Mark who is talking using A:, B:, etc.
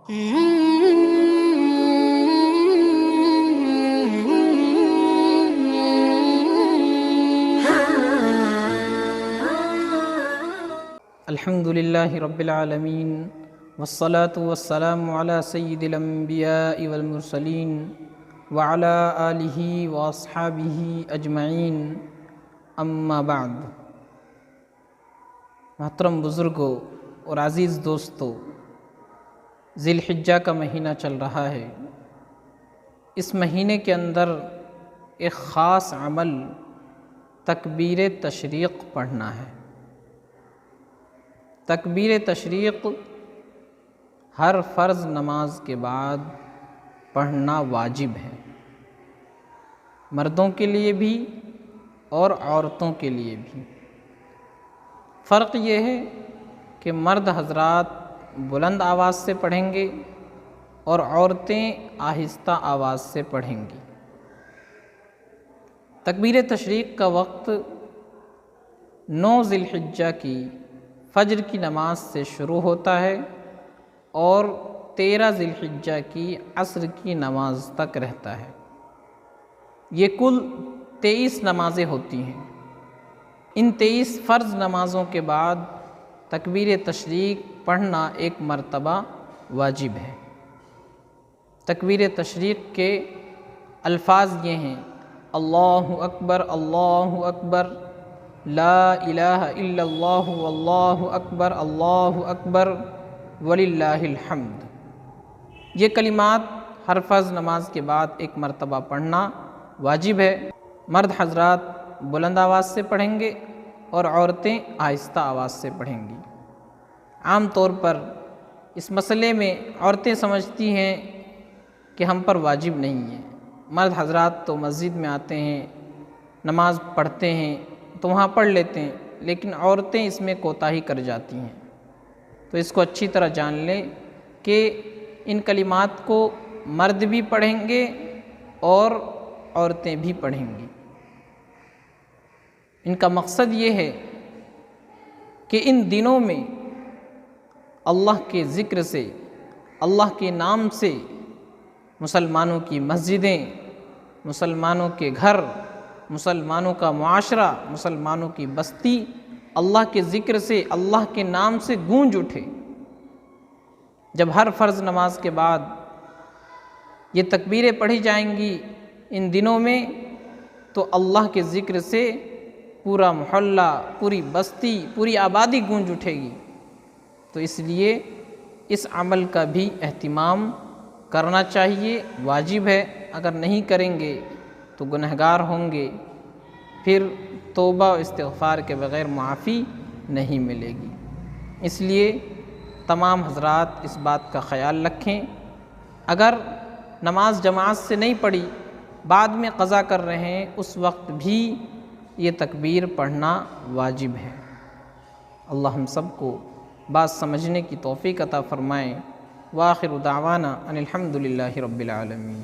A: الحمد للہ رب العالمین والصلاة والسلام علی سید الانبیاء والمرسلین وعلی آلہ واصحابہ اجمعین اما بعد۔ محترم بزرگوں اور عزیز دوستو، ذی الحجہ کا مہینہ چل رہا ہے۔ اس مہینے کے اندر ایک خاص عمل تکبیر تشریق پڑھنا ہے۔ تکبیر تشریق ہر فرض نماز کے بعد پڑھنا واجب ہے، مردوں کے لیے بھی اور عورتوں کے لیے بھی۔ فرق یہ ہے کہ مرد حضرات بلند آواز سے پڑھیں گے اور عورتیں آہستہ آواز سے پڑھیں گی۔ تکبیر تشریق کا وقت 9 ذی الحجہ کی فجر کی نماز سے شروع ہوتا ہے اور 13 ذی الحجہ کی عصر کی نماز تک رہتا ہے۔ یہ کل 23 نمازیں ہوتی ہیں۔ ان 23 فرض نمازوں کے بعد تکبیر تشریق پڑھنا ایک مرتبہ واجب ہے۔ تکبیر تشریق کے الفاظ یہ ہیں: اللہ اکبر، اللہ اکبر، لا الہ الا اللہ، واللہ اکبر وللہ الحمد۔ یہ کلمات ہر فرض نماز کے بعد ایک مرتبہ پڑھنا واجب ہے۔ مرد حضرات بلند آواز سے پڑھیں گے اور عورتیں آہستہ آواز سے پڑھیں گی۔ عام طور پر اس مسئلے میں عورتیں سمجھتی ہیں کہ ہم پر واجب نہیں ہے۔ مرد حضرات تو مسجد میں آتے ہیں، نماز پڑھتے ہیں تو وہاں پڑھ لیتے ہیں، لیکن عورتیں اس میں کوتاہی کر جاتی ہیں۔ تو اس کو اچھی طرح جان لیں کہ ان کلمات کو مرد بھی پڑھیں گے اور عورتیں بھی پڑھیں گی۔ ان کا مقصد یہ ہے کہ ان دنوں میں اللہ کے ذکر سے، اللہ کے نام سے مسلمانوں کی مسجدیں، مسلمانوں کے گھر، مسلمانوں کا معاشرہ، مسلمانوں کی بستی اللہ کے ذکر سے، اللہ کے نام سے گونج اٹھے۔ جب ہر فرض نماز کے بعد یہ تکبیریں پڑھی جائیں گی ان دنوں میں، تو اللہ کے ذکر سے پورا محلہ، پوری بستی، پوری آبادی گونج اٹھے گی۔ تو اس لیے اس عمل کا بھی اہتمام کرنا چاہیے، واجب ہے۔ اگر نہیں کریں گے تو گنہگار ہوں گے، پھر توبہ و استغفار کے بغیر معافی نہیں ملے گی۔ اس لیے تمام حضرات اس بات کا خیال رکھیں، اگر نماز جماعت سے نہیں پڑھی، بعد میں قضا کر رہے ہیں، اس وقت بھی یہ تکبیر پڑھنا واجب ہے۔ اللہ ہم سب کو بات سمجھنے کی توفیق عطا فرمائے۔ وآخر دعوانا ان الحمد للہ رب العالمین۔